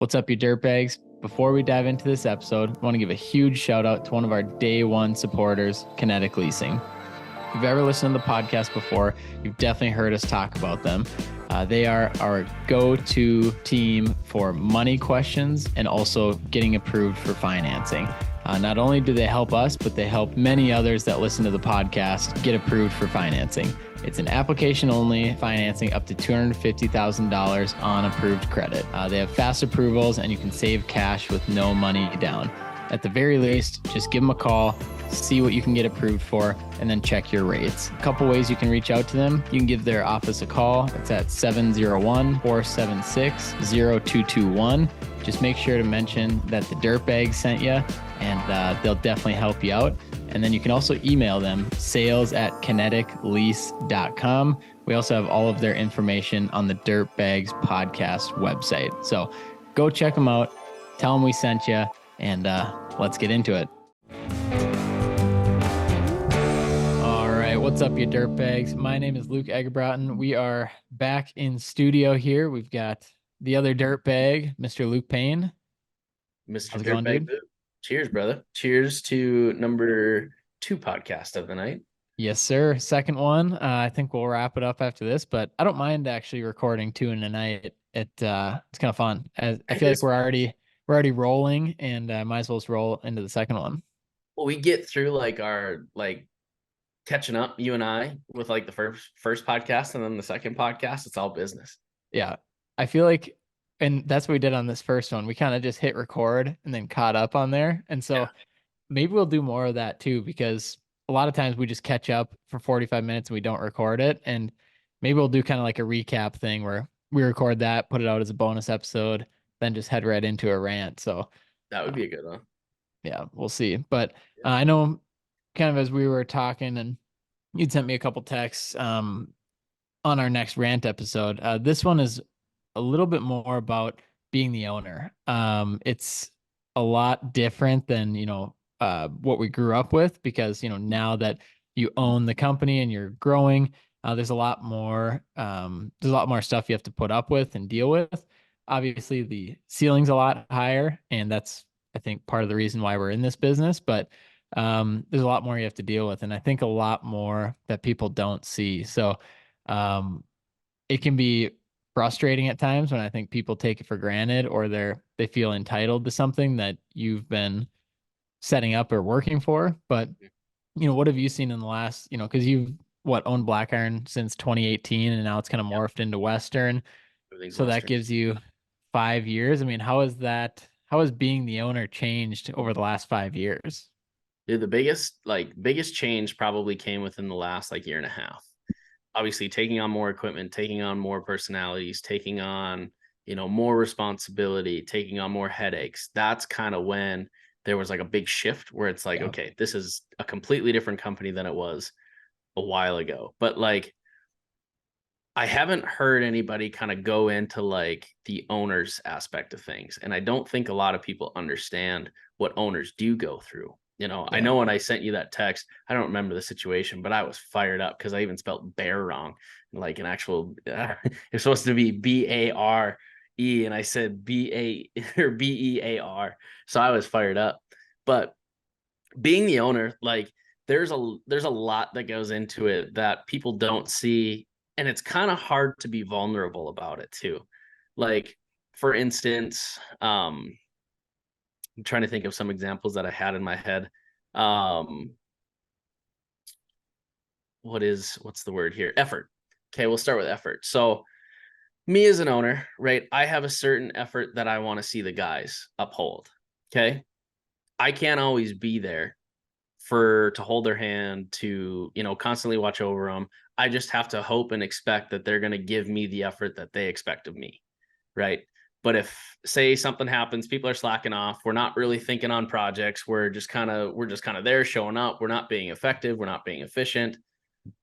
What's up, you dirtbags? Before we dive into this episode, I want to give a huge shout out to one of our day one supporters, Kinetic Leasing. If you've ever listened to the podcast before, you've definitely heard us talk about them. They are our go-to team for money questions and also getting approved for financing. Not only do they help us, but they help many others that listen to the podcast get approved for financing. It's an application-only financing up to $250,000 on approved credit. They have fast approvals and you can save cash with no money down. At the very least, just give them a call, see what you can get approved for, and then check your rates. A couple ways you can reach out to them. You can give their office a call. It's at 701-476-0221. Just make sure to mention that the Dirtbag sent you, and they'll definitely help you out. And then you can also email them, sales@kineticlease.com. We also have all of their information on the Dirtbags podcast website. So go check them out, tell them we sent you, and let's get into it. All right, what's up, you dirtbags? My name is Luke Egerbrotten. We are back in studio here. We've got the other dirtbag, Mr. Luke Payne. Mr. How's it going, Dirtbag dude? Boot. Cheers, brother. Cheers to number 2 podcast of the night. Yes, sir. Second one. I think we'll wrap it up after this, but I don't mind actually recording 2 in a night. It's kind of fun. I feel like we're already rolling, and might as well just roll into the second one. Well, we get through our catching up, you and I, with the first podcast, and then the second podcast, it's all business. Yeah. I feel like, and that's what we did on this first one. We kind of just hit record and then caught up on there. And so maybe we'll do more of that too, because a lot of times we just catch up for 45 minutes and we don't record it. And maybe we'll do kind of like a recap thing where we record that, put it out as a bonus episode, then just head right into a rant. So that would be a good one. Yeah, we'll see. But I know kind of as we were talking and you'd sent me a couple texts on our next rant episode. This one is a little bit more about being the owner. It's a lot different than, what we grew up with, because, now that you own the company and you're growing, there's a lot more stuff you have to put up with and deal with. Obviously the ceiling's a lot higher, and that's, I think, part of the reason why we're in this business, but there's a lot more you have to deal with. And I think a lot more that people don't see. So it can be frustrating at times when I think people take it for granted, or they feel entitled to something that you've been setting up or working for. But, what have you seen in the last, because you've owned Black Iron since 2018, and now it's kind of morphed into Western. So that gives you 5 years. I mean, how has being the owner changed over the last 5 years? Dude, the biggest change probably came within the last year and a half. Obviously taking on more equipment, taking on more personalities, taking on, more responsibility, taking on more headaches. That's kind of when there was a big shift where it's okay, this is a completely different company than it was a while ago. But I haven't heard anybody kind of go into the owner's aspect of things. And I don't think a lot of people understand what owners do go through. I know when I sent you that text, I don't remember the situation, but I was fired up because I even spelled bear wrong. An actual, it's supposed to be BARE, and I said BA or BEAR. So I was fired up. But being the owner, there's a lot that goes into it that people don't see. And it's kind of hard to be vulnerable about it too. For instance, I'm trying to think of some examples that I had in my head. What's the word here? Effort. Okay, we'll start with effort. So me as an owner, right? I have a certain effort that I want to see the guys uphold. Okay. I can't always be there to hold their hand, to, constantly watch over them. I just have to hope and expect that they're going to give me the effort that they expect of me. Right. But if, say, something happens, people are slacking off, we're not really thinking on projects, we're just kind of there showing up, we're not being effective, we're not being efficient.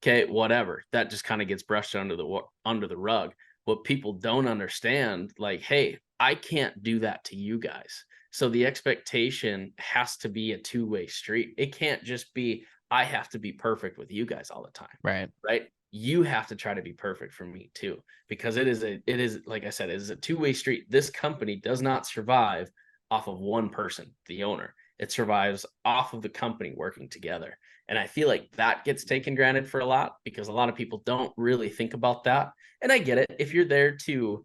Okay, whatever. That just kind of gets brushed under the rug. What people don't understand, hey, I can't do that to you guys. So the expectation has to be a two-way street. It can't just be, I have to be perfect with you guys all the time. Right. Right. you have to try to be perfect for me too, because it is like I said, it is a two-way street. This company does not survive off of one person, the owner. It survives off of the company working together. And I feel like that gets taken granted for a lot, because a lot of people don't really think about that. And I get it. If you're there to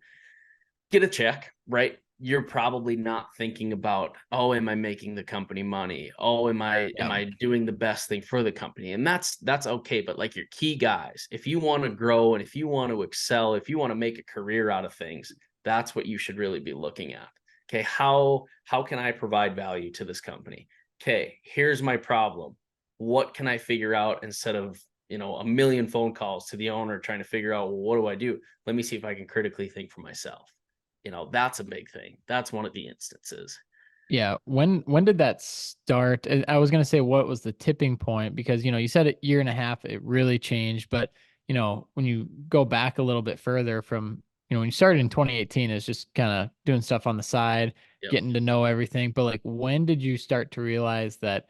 get a check, right? You're probably not thinking about, oh, am I making the company money? Oh, am Yeah. I doing the best thing for the company? And that's okay. But like your key guys, if you want to grow and if you want to excel, if you want to make a career out of things, that's what you should really be looking at. Okay, how can I provide value to this company? Okay, here's my problem. What can I figure out instead of, a million phone calls to the owner trying to figure out, well, what do I do? Let me see if I can critically think for myself. That's a big thing. That's one of the instances. Yeah. When did that start? I was gonna say what was the tipping point because you said a year and a half it really changed, but when you go back a little bit further from when you started in 2018, it's just kind of doing stuff on the side, Yep. getting to know everything. But like when did you start to realize that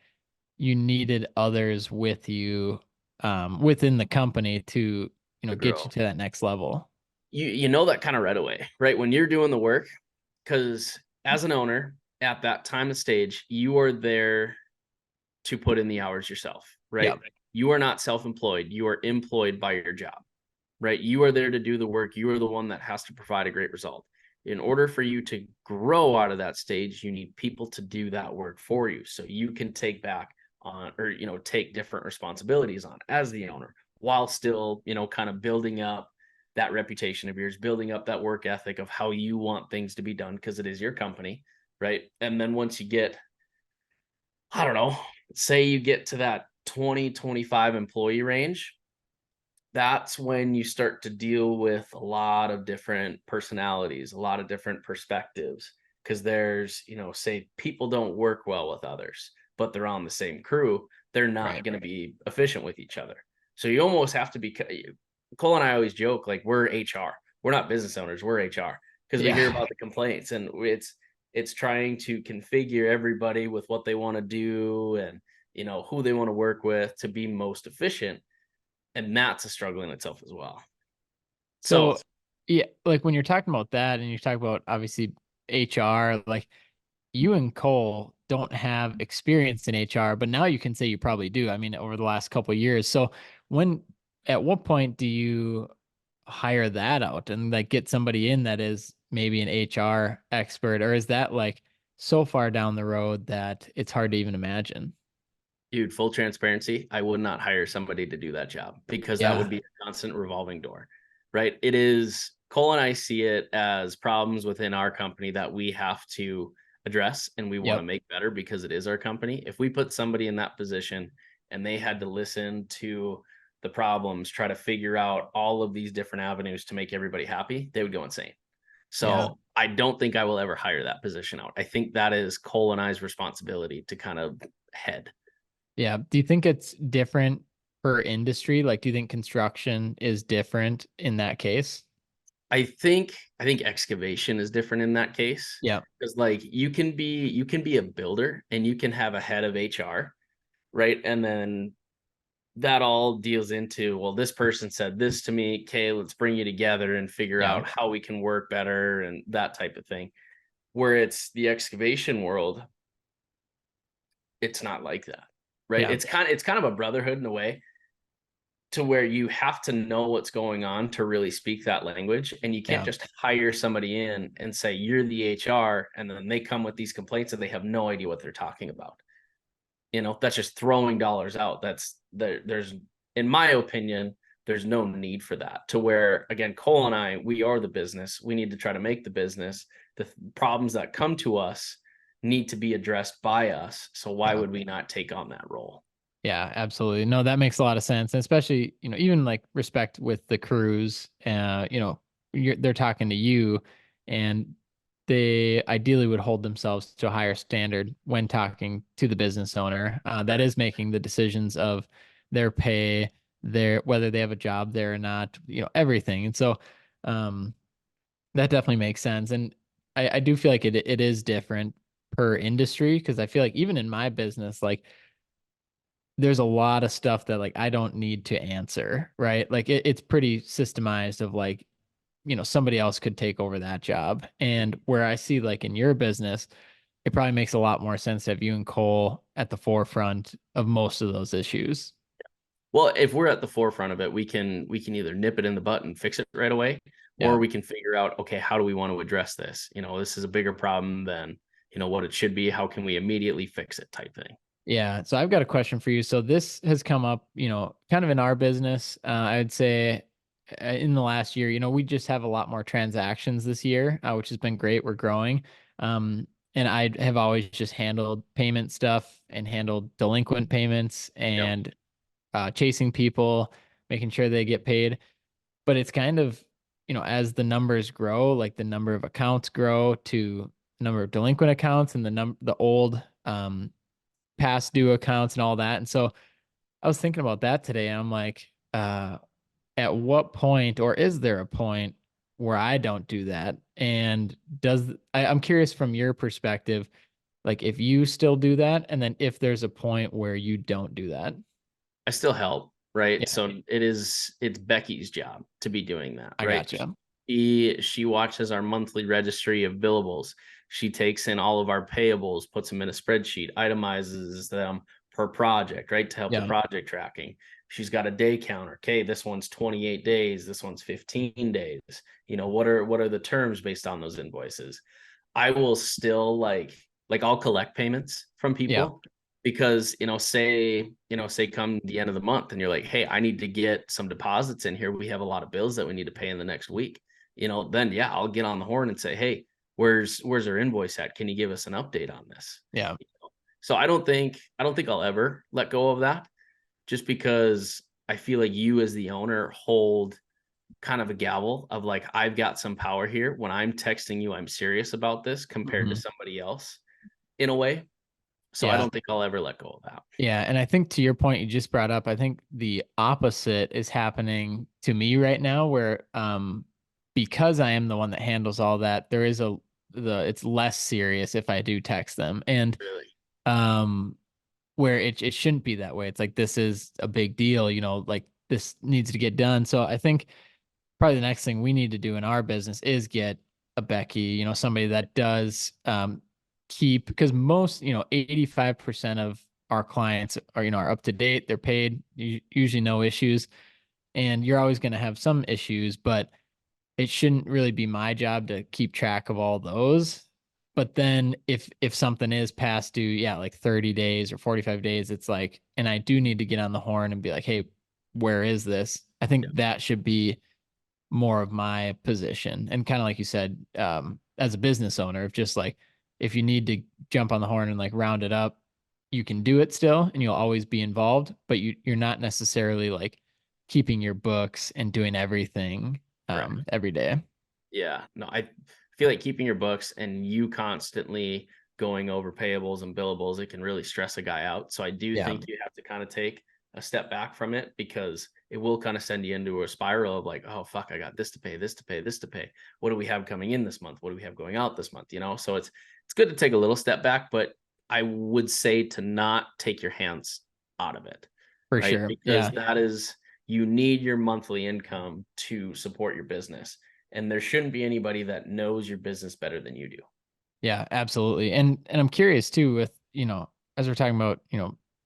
you needed others with you within the company to To get you grow. to that next level? You know that kind of right away, right? When you're doing the work, because as an owner at that time and stage, you are there to put in the hours yourself, Yeah. right? You are not self-employed. You are employed by your job, right? You are there to do the work. You are the one that has to provide a great result. In order for you to grow out of that stage, you need people to do that work for you so you can take back on, or take different responsibilities on as the owner, while still kind of building up that reputation of yours, building up that work ethic of how you want things to be done, because it is your company, right? And then once you get, I don't know, say you get to that 20-25 employee range, that's when you start to deal with a lot of different personalities, a lot of different perspectives. Because there's, say people don't work well with others, but they're on the same crew, they're not Right. going to be efficient with each other. So you almost have to be. Cole and I always joke like we're HR. We're not business owners. We're HR, because we Yeah. hear about the complaints, and it's trying to configure everybody with what they want to do, and who they want to work with to be most efficient, and that's a struggle in itself as well. So So, yeah, like when you're talking about that and you talk about obviously HR, like you and Cole don't have experience in HR, but now you can say you probably do. I mean, over the last couple of years. So, when at what point do you hire that out and like get somebody in that is maybe an HR expert, or is that like so far down the road that it's hard to even imagine? dude, full transparency, I would not hire somebody to do that job, because that would Yeah. be a constant revolving door, right? It is. Cole and I see it as problems within our company that we have to address and we want to Yep. make better, because it is our company. If we put somebody in that position and they had to listen to the problems, try to figure out all of these different avenues to make everybody happy, they would go insane. Yeah. So I don't think I will ever hire that position out. I think that is Cole and I's responsibility to kind of head. Yeah. Do you think it's different per industry? Like, do you think construction is different in that case? I think excavation is different in that case, Yeah. because like you can be a builder and you can have a head of HR, right? And then that all deals into, well, this person said this to me. Okay, let's bring you together and figure Yeah. out how we can work better and that type of thing. Where it's the excavation world, it's not like that, right? Yeah. It's kind of a brotherhood in a way, to where you have to know what's going on to really speak that language. And you can't Yeah. just hire somebody in and say, you're the HR. And then they come with these complaints and they have no idea what they're talking about. That's just throwing dollars out. There's, in my opinion, there's no need for that. To where, again, Cole and I, we are the business. We need to try to make the business. The problems that come to us need to be addressed by us. So why Yeah. would we not take on that role? Yeah, absolutely. No, that makes a lot of sense. And especially, even like respect with the crews, they're talking to you and they ideally would hold themselves to a higher standard when talking to the business owner that Correct. is making the decisions of their pay, their whether they have a job there or not, everything. And so um that definitely makes sense. And I do feel like it is different per industry because I feel like even in my business, like there's a lot of stuff that like I don't need to answer, right? Like it's pretty systemized of like, somebody else could take over that job. And where I see like in your business, it probably makes a lot more sense to have you and Cole at the forefront of most of those issues. Well, if we're at the forefront of it, we can either nip it in the butt and fix it right away, or Yeah. we can figure out, okay, how do we want to address this? This is a bigger problem than, what it should be. How can we immediately fix it type thing? Yeah. So I've got a question for you. So this has come up, kind of in our business. I'd say in the last year, we just have a lot more transactions this year, which has been great. We're growing. And I have always just handled payment stuff and handled delinquent payments Yep. and chasing people, making sure they get paid. But it's kind of, as the numbers grow, like the number of accounts grow to number of delinquent accounts and the old past due accounts and all that. And so I was thinking about that today, and I'm like, at what point, or is there a point where I don't do that? And I'm curious from your perspective, like if you still do that, and then if there's a point where you don't do that. I still help, right? Yeah, So it's Becky's job to be doing that, I right? gotcha. She watches our monthly registry of billables. She takes in all of our payables, puts them in a spreadsheet, itemizes them per project, right? To help the Yeah, project tracking. She's got a day counter. Okay, this one's 28 days, this one's 15 days. What are the terms based on those invoices? I will still I'll collect payments from yeah, people because say come the end of the month and you're like, hey, I need to get some deposits in here. We have a lot of bills that we need to pay in the next week. Then yeah, I'll get on the horn and say, hey, where's our invoice at? Can you give us an update on this? yeah, So I don't think I'll ever let go of that, just because I feel like you as the owner hold kind of a gavel of like, I've got some power here. When I'm texting you, I'm serious about this compared to hmm somebody else in a way. So I yeah. don't think I'll ever let go of that. Yeah, and I think to your point you just brought up, I think the opposite is happening to me right now where because I am the one that handles all that, there is it's less serious if I do text them. And Really. um where it shouldn't be that way. It's like this is a big deal, like this needs to get done. So I think probably the next thing we need to do in our business is get a Becky, somebody that does keep, because most, 85% of our clients are, are up to date, they're paid, usually no issues. And you're always going to have some issues, but it shouldn't really be my job to keep track of all those. But then if something is past due, yeah, like 30 days or 45 days, it's like, and I do need to get on the horn and be like, hey, where is this? I think Yeah. that should be more of my position. And kind of like you said, as a business owner, if just like if you need to jump on the horn and like round it up, you can do it still and you'll always be involved, but you're not necessarily like keeping your books and doing everything Correct. every day. Yeah. No, I feel like keeping your books and you constantly going over payables and billables, it can really stress a guy out. So I do Yeah, think you have to kind of take a step back from it, because it will kind of send you into a spiral of like, oh fuck, I got this to pay, this to pay, this to pay. What do we have coming in this month? What do we have going out this month? So it's good to take a little step back, but I would say to not take your hands out of it, for right? sure. Because Yeah. that is, you need your monthly income to support your business. And there shouldn't be anybody that knows your business better than you do. Yeah, absolutely. And I'm curious too with, as we're talking about,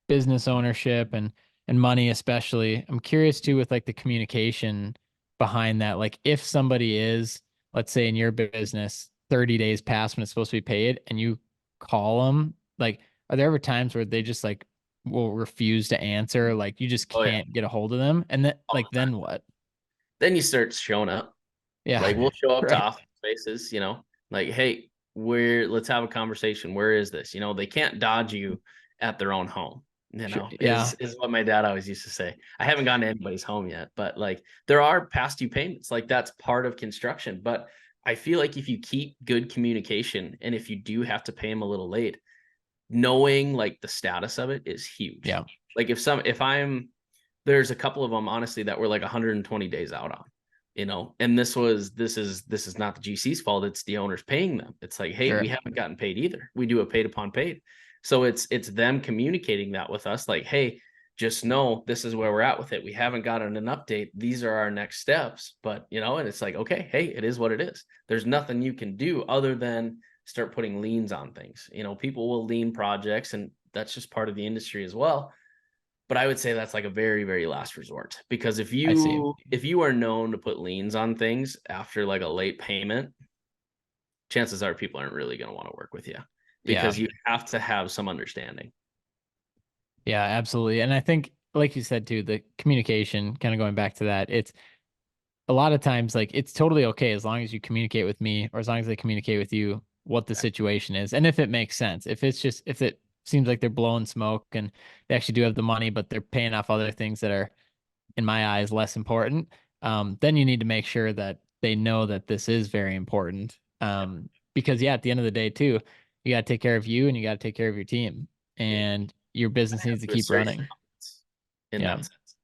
business ownership and money especially, I'm curious too with like the communication behind that. Like if somebody is, let's say in your business, 30 days past when it's supposed to be paid and you call them, like are there ever times where they just like will refuse to answer, like you just Oh yeah, can't get a hold of them and then all like the time. then what? Then you start showing up. Yeah. Like we'll show up to Right. office spaces, like, hey, let's have a conversation. Where is this? They can't dodge you at their own home, Sure. is Yeah. is what my dad always used to say. I haven't gone to anybody's home yet, but like there are past due payments. Like that's part of construction. But I feel like if you keep good communication and if you do have to pay them a little late, knowing like the status of it is huge. Yeah. Like there's a couple of them honestly that were like 120 days out on, and this is not the GC's fault. It's the owners paying them. It's like, hey, we Sure. haven't gotten paid either. We do a paid upon paid. So it's them communicating that with us, like, hey, just know this is where we're at with it. We haven't gotten an update. These are our next steps. But, and it's like, okay, hey, it is what it is. There's nothing you can do other than start putting liens on things. People will lien projects, and that's just part of the industry as well. But I would say that's like a very, very last resort, because if you are known to put liens on things after like a late payment, chances are people aren't really going to want to work with you, because you have to have some understanding. Yeah, absolutely. And I think, like you said too, the communication, kind of going back to that, it's a lot of times like it's totally okay as long as you communicate with me, or as long as they communicate with you what the situation is. And if it makes sense, if it seems like they're blowing smoke and they actually do have the money, but they're paying off other things that are, in my eyes, less important, then you need to make sure that they know that this is very important. Because at the end of the day too, you got to take care of you and you got to take care of your team, and your business needs to keep running. In that sense,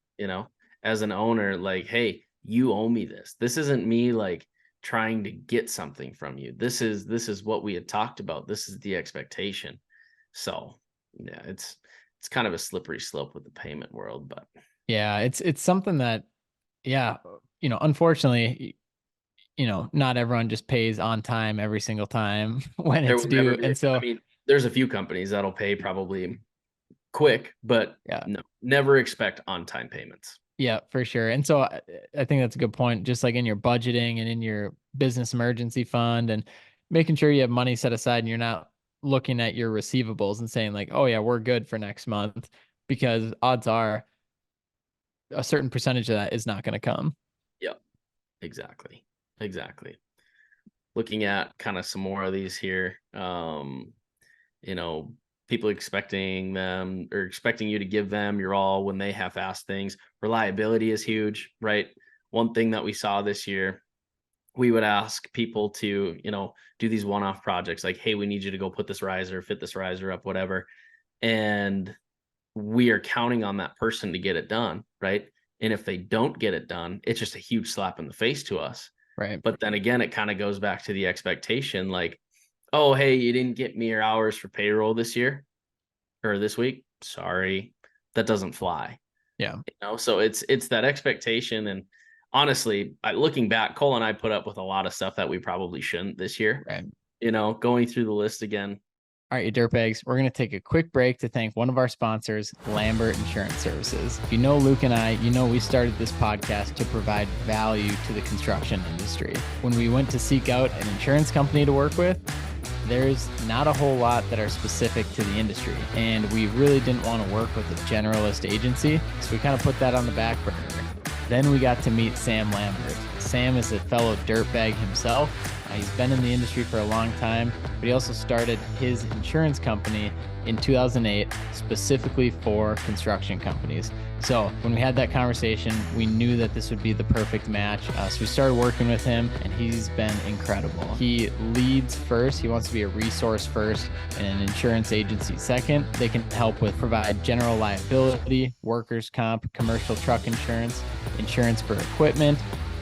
as an owner, like, hey, you owe me this. This isn't me like trying to get something from you. This is what we had talked about. This is the expectation. So yeah, it's kind of a slippery slope with the payment world, but yeah, it's something that, unfortunately, not everyone just pays on time every single time when it's due. And so, I mean, there's a few companies that'll pay probably quick, but yeah, no, never expect on-time payments. Yeah, for sure. And so I think that's a good point. Just like in your budgeting and in your business emergency fund, and making sure you have money set aside and you're not looking at your receivables and saying like, oh yeah, we're good for next month, because odds are a certain percentage of that is not going to come. Yep. Exactly. Looking at kind of some more of these here, people expecting you to give them your all when they half-ass things. Reliability is huge, right? One thing that we saw this year, we would ask people to, do these one-off projects like, hey, we need you to go put this riser, fit this riser up, whatever. And we are counting on that person to get it done, right? And if they don't get it done, it's just a huge slap in the face to us. Right. But then again, it kind of goes back to the expectation, like, oh, hey, you didn't get me your hours for payroll this year or this week. Sorry, that doesn't fly. Yeah. So it's that expectation. And honestly, looking back, Cole and I put up with a lot of stuff that we probably shouldn't this year. Right. Going through the list again. All right, you dirtbags, we're going to take a quick break to thank one of our sponsors, Lambert Insurance Services. If you know Luke and I, we started this podcast to provide value to the construction industry. When we went to seek out an insurance company to work with, there's not a whole lot that are specific to the industry, and we really didn't want to work with a generalist agency, so we kind of put that on the back burner. Then we got to meet Sam Lambert. Sam is a fellow dirtbag himself. He's been in the industry for a long time, but he also started his insurance company in 2008 specifically for construction companies. So when we had that conversation, we knew that this would be the perfect match. So we started working with him, and he's been incredible. He leads first. He wants to be a resource first and an insurance agency second. They can help with provide general liability, workers' comp, commercial truck insurance, insurance for equipment,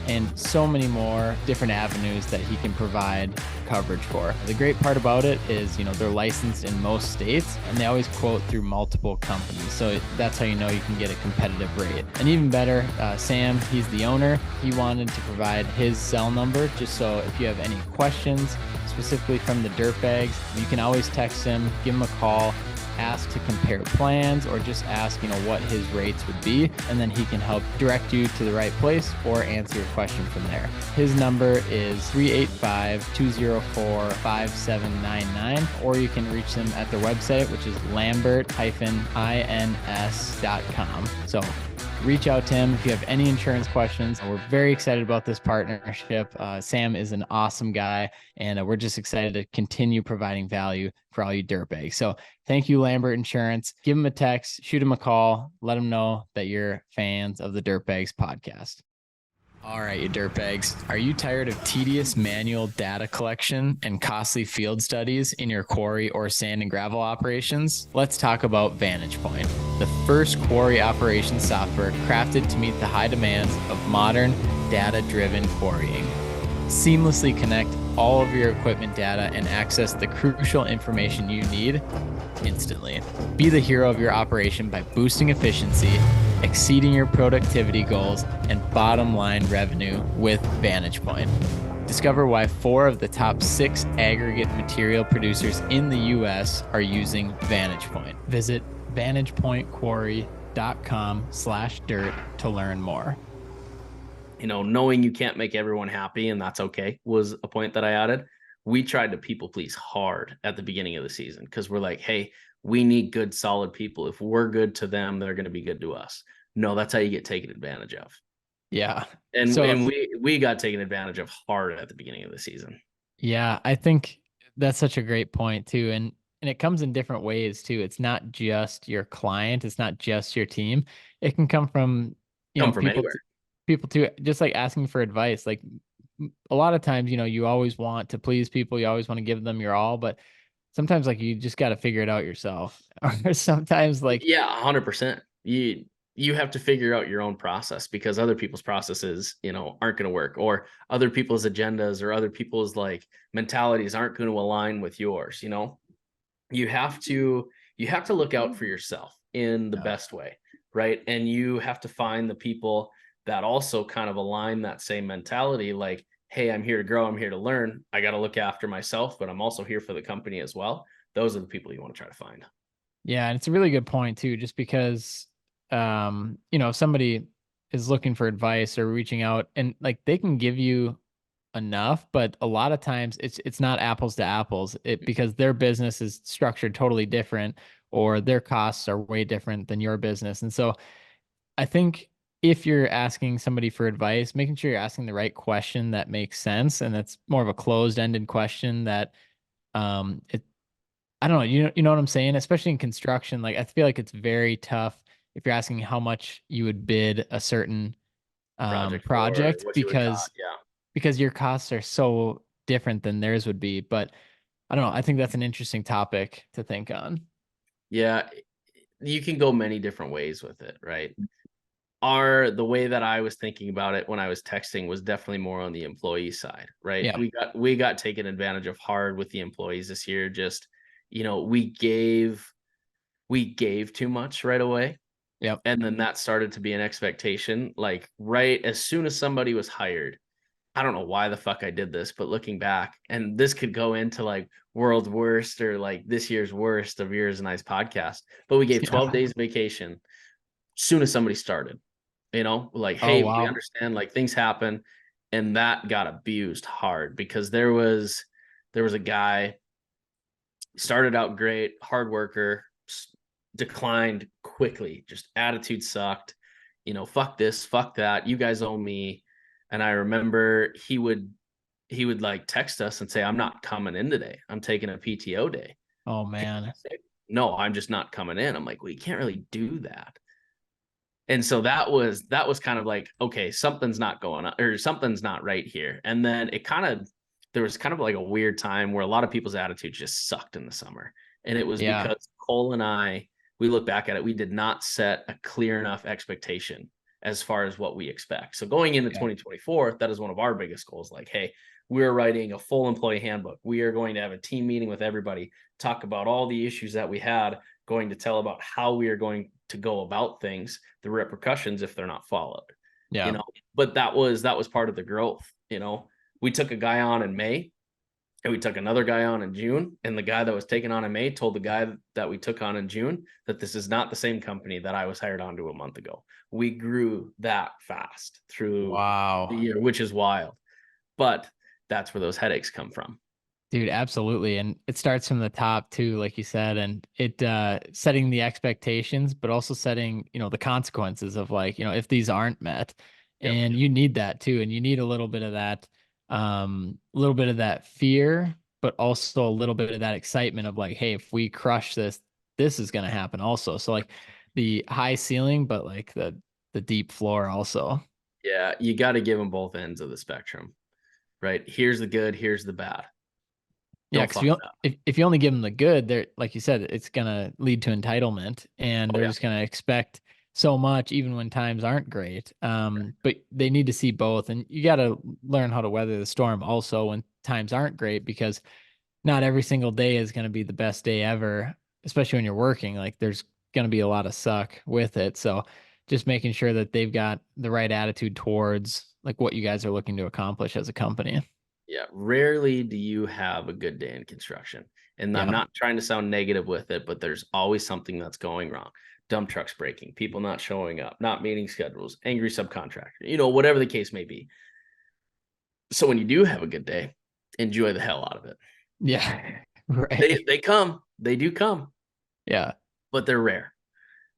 and so many more different avenues that he can provide coverage for. The great part about it is, they're licensed in most states, and they always quote through multiple companies. So that's how you can get a competitive rate. And even better, Sam, he's the owner. He wanted to provide his cell number just so if you have any questions, specifically from the dirtbags, you can always text him, give him a call, ask to compare plans, or just ask, what his rates would be, and then he can help direct you to the right place or answer your question from there. His number is 385-204-5799, or you can reach them at their website, which is lambert-ins.com. So reach out to him if you have any insurance questions. We're very excited about this partnership. Sam is an awesome guy, and we're just excited to continue providing value for all you dirtbags. So thank you, Lambert Insurance. Give him a text, shoot him a call, let him know that you're fans of the Dirtbags podcast. All right, you dirtbags, are you tired of tedious manual data collection and costly field studies in your quarry or sand and gravel operations? Let's talk about Vantage Point, the first quarry operations software crafted to meet the high demands of modern data-driven quarrying. Seamlessly connect all of your equipment data and access the crucial information you need instantly. Be the hero of your operation by boosting efficiency, exceeding your productivity goals, and bottom line revenue with Vantage Point. Discover why 4 of the top 6 aggregate material producers in the US are using Vantage Point. Visit vantagepointquarry.com/dirt to learn more. Knowing you can't make everyone happy and that's okay was a point that I added. We tried to people please hard at the beginning of the season because we're like, hey, we need good, solid people. If we're good to them, they're going to be good to us. No, that's how you get taken advantage of. Yeah. And So we got taken advantage of hard at the beginning of the season. yeah, I think that's such a great point too. And it comes in different ways too. It's not just your client, it's not just your team. It can come from, Come from people anywhere. people too, just like asking for advice. Like a lot of times, you always want to please people, you always want to give them your all, but sometimes like you just got to figure it out yourself. Or sometimes like Yeah, 100%. You have to figure out your own process because other people's processes, aren't going to work, or other people's agendas or other people's like mentalities aren't going to align with yours. You have to look out for yourself in the yeah. best way, right? And you have to find the people that also kind of align that same mentality, like, hey, I'm here to grow, I'm here to learn, I got to look after myself, but I'm also here for the company as well. Those are the people you want to try to find. Yeah, and it's a really good point too, just because if somebody is looking for advice or reaching out and like they can give you enough, but a lot of times it's not apples to apples. It because their business is structured totally different or their costs are way different than your business. And so I think if you're asking somebody for advice, making sure you're asking the right question that makes sense and that's more of a closed-ended question that it I don't know. You know what I'm saying? Especially in construction, like I feel like it's very tough if you're asking how much you would bid a certain Project for project what you would because cost. Yeah. your costs are so different than theirs would be. But I don't know. I think that's an interesting topic to think on. Yeah. You can go many different ways with it, right? The way that I was thinking about it when I was texting was definitely more on the employee side, right? Yeah. We got taken advantage of hard with the employees this year. Just, we gave too much right away. Yep. And then that started to be an expectation. Like right as soon as somebody was hired, I don't know why the fuck I did this, but looking back, and this could go into like world's worst or like this year's worst of Yours and I's podcast, but we gave 12 Yeah. days vacation soon as somebody started, like, Oh hey, we wow. understand like things happen. And that got abused hard because there was a guy started out great, hard worker, declined quickly, just attitude sucked, fuck this, fuck that, you guys owe me. And I remember he would like text us and say, I'm not coming in today, I'm taking a PTO day. Oh man. Say, no, I'm just not coming in. I'm like, well, you can't really do that. And so that was kind of like, okay, something's not going on or something's not right here. And then there was kind of like a weird time where a lot of people's attitude just sucked in the summer. And it was Yeah. because Cole and I, we look back at it, we did not set a clear enough expectation as far as what we expect. So going into Yeah. 2024, that is one of our biggest goals. Like, hey, we're writing a full employee handbook. We are going to have a team meeting with everybody, talk about all the issues that we had, going to tell about how we are going to go about things, the repercussions if they're not followed. you Yeah. know but that was part of the growth. We took a guy on in May and we took another guy on in June, and the guy that was taken on in May told the guy that we took on in June that this is not the same company that I was hired onto a month ago. We grew that fast through the Wow. year, which is wild, but that's where those headaches come from. Dude, absolutely. And it starts from the top too, like you said, and it setting the expectations, but also setting, the consequences of like, if these aren't met. Yep. And you need that too. And you need a little bit of that fear, but also a little bit of that excitement of like, hey, if we crush this, this is gonna happen also. So like the high ceiling, but like the deep floor also. Yeah, you got to give them both ends of the spectrum, right? Here's the good, here's the bad. Yeah, Don't because fuck it up. if you only give them the good, they're like you said, it's gonna lead to entitlement, and Oh they're yeah. just gonna expect. so much, even when times aren't great. But they need to see both, and you got to learn how to weather the storm also when times aren't great, because not every single day is going to be the best day ever, especially when you're working. Like there's going to be a lot of suck with it. So just making sure that they've got the right attitude towards like what you guys are looking to accomplish as a company. Yeah, rarely do you have a good day in construction. And I'm Yeah. not trying to sound negative with it, but there's always something that's going wrong. Dump trucks breaking, people not showing up, not meeting schedules, angry subcontractor, whatever the case may be. So when you do have a good day, enjoy the hell out of it. Yeah. They Right. they come, they do come, Yeah. but they're rare.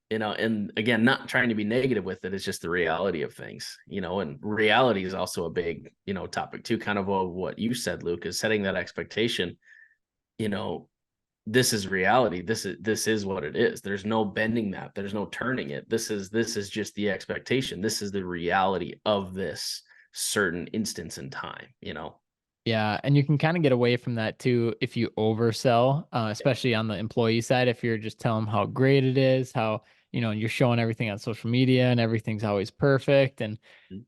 And again, not trying to be negative with it, it's just the reality of things, and reality is also a big, topic too, kind of what you said, Luke, is setting that expectation. you know, this is reality. This is what it is. There's no bending that. There's no turning it. This is just the expectation. This is the reality of this certain instance in time. Yeah, and you can kind of get away from that too if you oversell, especially on the employee side. If you're just telling them how great it is, how you're showing everything on social media and everything's always perfect, and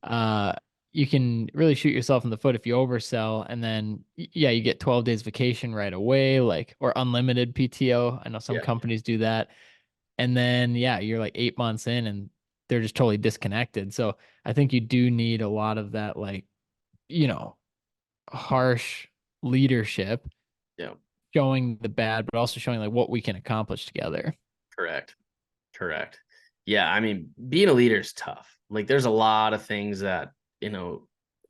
uh, you can really shoot yourself in the foot if you oversell, and then yeah, you get 12 days vacation right away, like or unlimited PTO. I know some Yeah. companies do that, and then yeah, you're like 8 months in, and they're just totally disconnected. So I think you do need a lot of that, like you know harsh leadership, Yeah. showing the bad, but also showing like what we can accomplish together. Correct. Correct. Yeah, I mean, being a leader is tough. Like there's a lot of things that,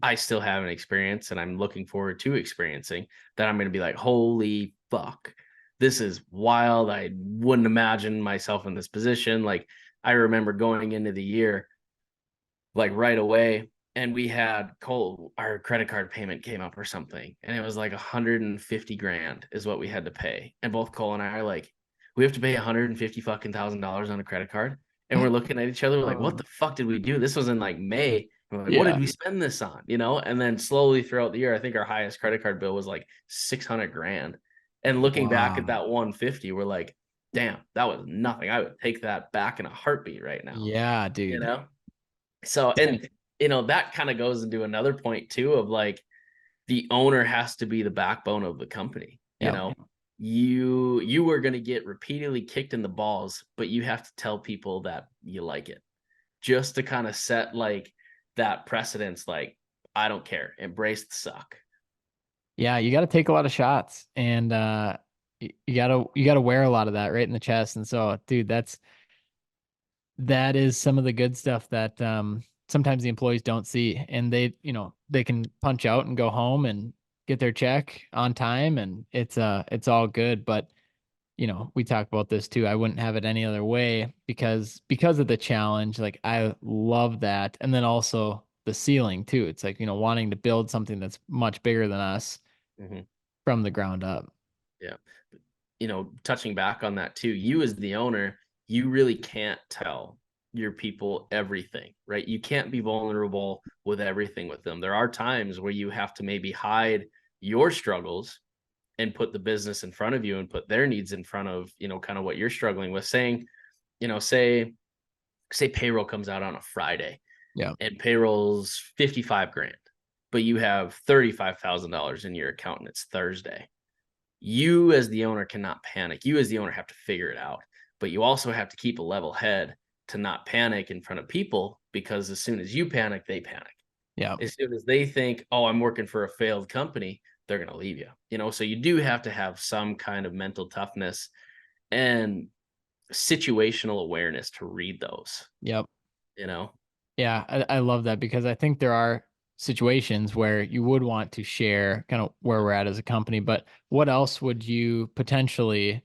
I still haven't experienced and I'm looking forward to experiencing that I'm going to be like, holy fuck. This is wild. I wouldn't imagine myself in this position. Like I remember going into the year like right away, and we had Cole, our credit card payment came up or something, and it was like 150 grand is what we had to pay. And both Cole and I are like, we have to pay 150 fucking $1,000 on a credit card. And we're looking at each other, we're like, what Oh, the fuck did we do? This was in like May. We're like, what did yeah. we spend this on? And then slowly throughout the year, I think our highest credit card bill was like 600 grand. And looking back at Wow. that 150, we're like, damn, that was nothing. I would take that back in a heartbeat right now. Yeah, You dude. know? So, and that kind of goes into another point too of like the owner has to be the backbone of the company. Yeah. You are going to get repeatedly kicked in the balls, but you have to tell people that you like it, just to kind of set like that precedence. Like, I don't care, embrace the suck. Yeah, you got to take a lot of shots, and you got to wear a lot of that right in the chest. And so, dude, that is some of the good stuff that sometimes the employees don't see, and they can punch out and go home and get their check on time, and it's all good. But we talk about this too. I wouldn't have it any other way, because of the challenge. Like I love that. And then also the ceiling too. It's like, wanting to build something that's much bigger than us Mhm. from the ground up. Yeah. Touching back on that too, you as the owner, you really can't tell your people everything, right? You can't be vulnerable with everything with them. There are times where you have to maybe hide your struggles and put the business in front of you and put their needs in front of, kind of what you're struggling with. Saying, say payroll comes out on a Friday Yeah. and payroll's 55 grand, but you have $35,000 in your account and it's Thursday. You as the owner cannot panic. You as the owner have to figure it out, but you also have to keep a level head to not panic in front of people, because as soon as you panic, they panic. Yeah. As soon as they think, oh, I'm working for a failed company, they're going to leave you. So you do have to have some kind of mental toughness and situational awareness to read those, Yep. you know? Yeah. I love that, because I think there are situations where you would want to share kind of where we're at as a company, but what else would you potentially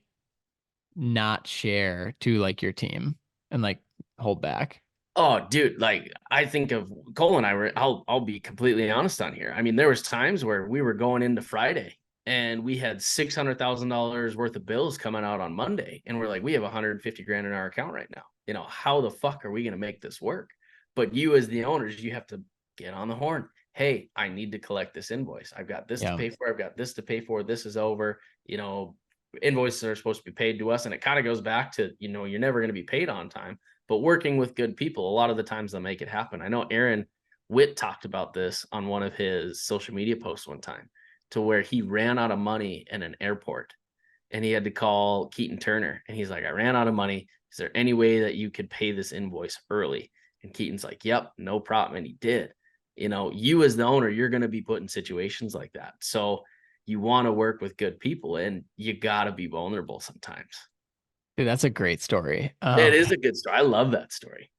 not share to like your team and like hold back? Oh, dude, like I think of Cole and I were, I'll be completely honest on here. I mean, there was times where we were going into Friday and we had $600,000 worth of bills coming out on Monday. And we're like, we have 150 grand in our account right now. How the fuck are we going to make this work? But you as the owners, you have to get on the horn. Hey, I need to collect this invoice. I've got this to Yeah. pay for. I've got this to pay for. This is over. Invoices are supposed to be paid to us. And it kind of goes back to, you're never going to be paid on time. but working with good people, a lot of the times they'll make it happen. I know Aaron Witt talked about this on one of his social media posts one time, to where he ran out of money in an airport and he had to call Keaton Turner. And he's like, I ran out of money. Is there any way that you could pay this invoice early? And Keaton's like, yep, no problem. And he did. You know, you as the owner, you're going to be put in situations like that. So you want to work with good people, and you got to be vulnerable sometimes. Dude, that's a great story. It is a good story. I love that story.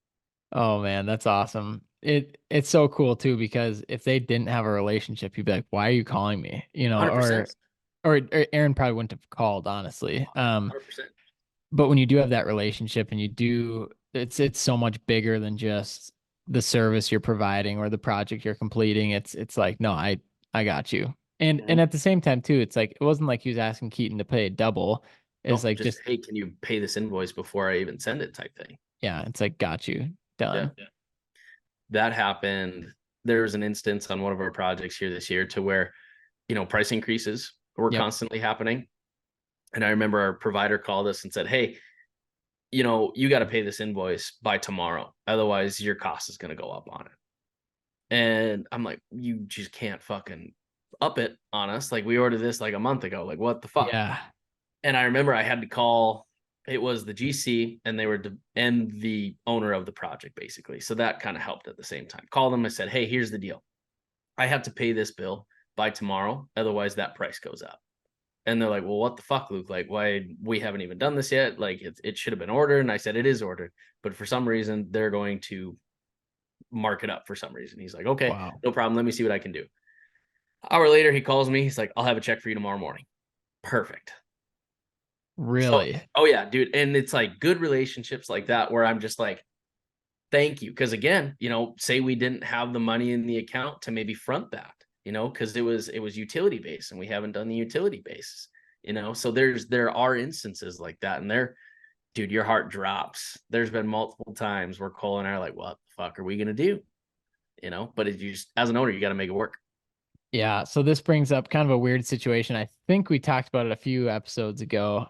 Oh man, that's awesome. It's so cool too, because if they didn't have a relationship, you'd be like, "Why are you calling me?" You know, 100%. or Aaron probably wouldn't have called, honestly. 100%. But when you do have that relationship and you do, it's so much bigger than just the service you're providing or the project you're completing. It's like, no, I got you. And Mhm. at the same time too, it's like it wasn't like he was asking Keaton to pay double. It's No, like just, just hey, can you pay this invoice before I even send it type thing. yeah, it's like got you Yeah. done. That happened. There was an instance on one of our projects here this year to where, price increases were Yep. constantly happening. And I remember our provider called us and said, hey, you got to pay this invoice by tomorrow. Otherwise, your cost is going to go up on it. And I'm like, you just can't fucking up it on us. Like, we ordered this like a month ago. Like, what the fuck? Yeah. And I remember I had to call, it was the GC and and the owner of the project, basically. So that kind of helped at the same time. Called them. I said, hey, here's the deal. I have to pay this bill by tomorrow. Otherwise, that price goes up. And they're like, well, what the fuck, Luke? Like, why we haven't even done this yet? Like, it should have been ordered. And I said, it is ordered. But for some reason, they're going to mark it up for some reason. He's like, okay, Wow. no problem. Let me see what I can do. Hour later, he calls me. He's like, I'll have a check for you tomorrow morning. Perfect. So, Really? oh yeah, dude. And it's like good relationships like that where I'm just like, thank you. Cause again, say we didn't have the money in the account to maybe front that, because it was utility based and we haven't done the utility basis, so there are instances like that. And dude, your heart drops. There's been multiple times where Cole and I are like, what the fuck are we gonna do? But you just, as an owner, you got to make it work. Yeah. So this brings up kind of a weird situation. I think we talked about it a few episodes ago.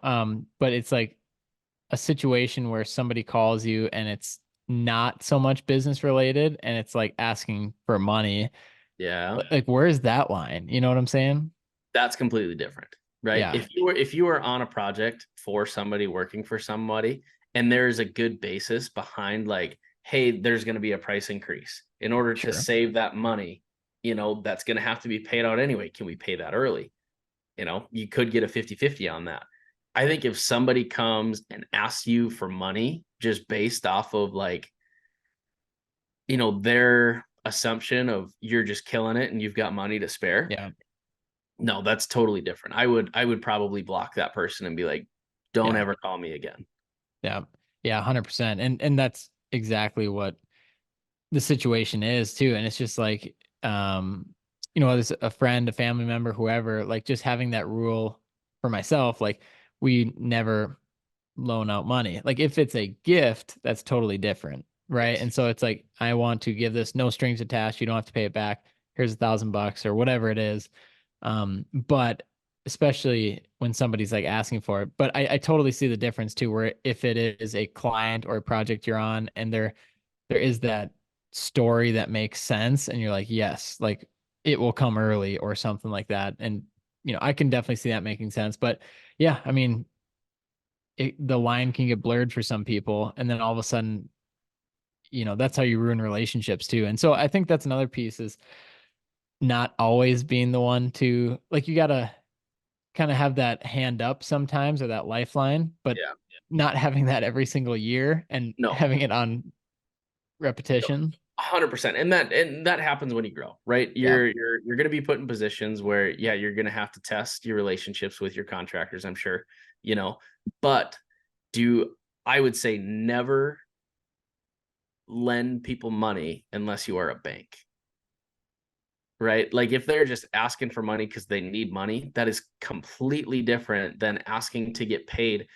But it's like a situation where somebody calls you and it's not so much business related and it's like asking for money. Yeah. Like, where's that line? You know what I'm saying? That's completely different, right? Yeah. If you were on a project for somebody, working for somebody, and there's a good basis behind, like, hey, there's going to be a price increase in order to Sure. save that money, that's going to have to be paid out anyway. Can we pay that early? You could get a 50-50 on that. I think if somebody comes and asks you for money just based off of, like, their assumption of you're just killing it and you've got money to spare, Yeah. no, that's totally different. I would probably block that person and be like, don't Yeah. ever call me again. Yeah. Yeah. 100%. And that's exactly what the situation is too. And it's just like, whether it's a friend, a family member, whoever, like just having that rule for myself, like we never loan out money. Like if it's a gift, that's totally different. Right. Yes. And so it's like, I want to give this no strings attached. You don't have to pay it back. Here's $1,000 or whatever it is. But especially when somebody's like asking for it. But I totally see the difference too, where if it is a client or a project you're on and there is that story that makes sense and you're like, yes, like it will come early or something like that. And I can definitely see that making sense. But yeah, I mean, the line can get blurred for some people, and then all of a sudden, that's how you ruin relationships too. And so I think that's another piece is not always being the one to, like, you gotta kind of have that hand up sometimes or that lifeline, but Yeah. not having that every single year and No. having it on No. repetition. 100%. And that happens when you grow, right? Yeah, You're going to be put in positions where, yeah, you're going to have to test your relationships with your contractors, I'm sure, you know. But do I would say never lend people money unless you are a bank. Right? Like, if they're just asking for money because they need money, that is completely different than asking to get paid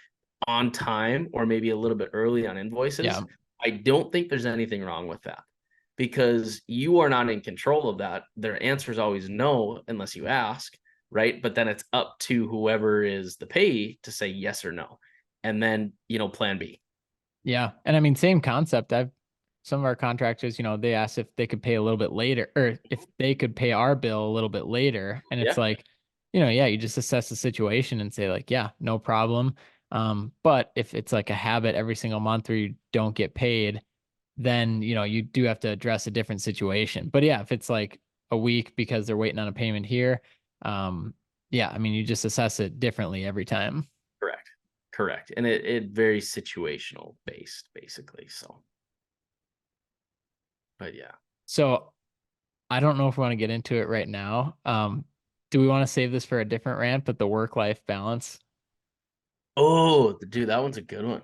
on time or maybe a little bit early on invoices. yeah, I don't think there's anything wrong with that, because you are not in control of that. Their answer is always no unless you ask, right? But then it's up to whoever is the payee to say yes or no. And then, plan B. Yeah. And I mean, same concept. Some of our contractors, they asked if they could pay a little bit later or if they could pay our bill a little bit later. And it's Yeah, like, yeah, you just assess the situation and say like, yeah, no problem. But if it's like a habit every single month where you don't get paid, then, you do have to address a different situation. But yeah, if it's like a week because they're waiting on a payment here, yeah, I mean, you just assess it differently every time. correct. Correct. And it very situational based, basically. So, but yeah. So I don't know if we want to get into it right now. Do we want to save this for a different rant, but the work-life balance? Oh, dude, that one's a good one.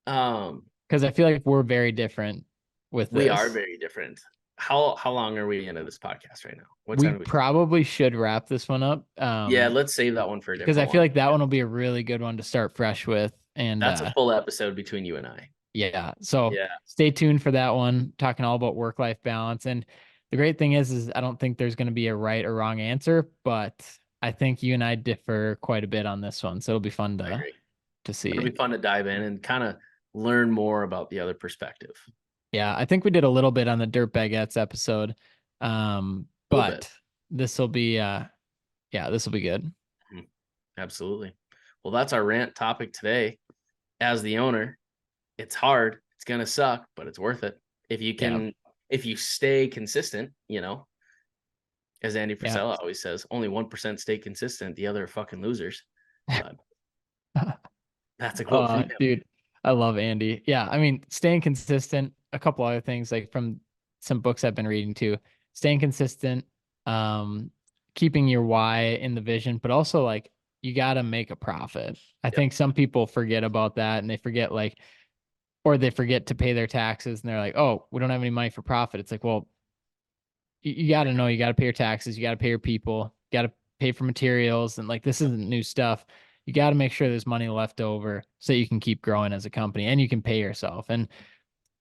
Um, Because I feel like we're very different with we are this. very different. How long are we into this podcast right now? What We time do we? probably should wrap this one up. Yeah, let's save that one for a Because I different feel one. like that Yeah. one will be a really good one to start fresh with. And That's a full episode between you and I. yeah, so Yeah, stay tuned for that one, talking all about work-life balance. And the great thing is I don't think there's going to be a right or wrong answer, but I think you and I differ quite a bit on this one. So it'll be fun I agree. to It'll see. be fun to dive in and kind of learn more about the other perspective. Yeah, I think we did a little bit on the Dirt Baguettes episode. A little bit. But this will be yeah, this will be good. Mhm. Absolutely. Well, that's our rant topic today. As the owner, it's hard. It's gonna suck, but it's worth it. If you Yeah. can, if you stay consistent, as Andy Yeah. Frisella always says, only 1% stay consistent. The other are fucking losers. But that's a quote from him. Dude, I love Andy. Yeah, I mean, staying consistent, a couple other things like from some books I've been reading too. Staying consistent, um, keeping your why in the vision, but also like you got to make a profit. I Yep. think some people forget about that and they forget like or they forget to pay their taxes and they're like, "Oh, we don't have any money for profit." It's like, "Well, you got to know you got to pay your taxes, you got to pay your people, you got to pay for materials, and like this isn't new stuff. You got to make sure there's money left over so you can keep growing as a company and you can pay yourself. And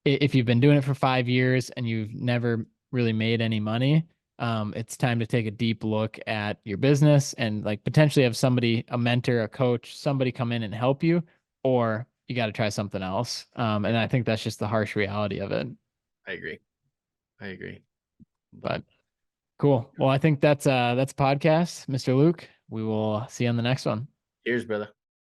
if you've been doing it for 5 years and you've never really made any money, it's time to take a deep look at your business and like potentially have somebody, a mentor, a coach, somebody come in and help you, or you got to try something else. And I think that's just the harsh reality of it. I agree. I agree. But But cool. Well, I think that's podcast, Mr. Luke. We will see you on the next one. cheers, brother.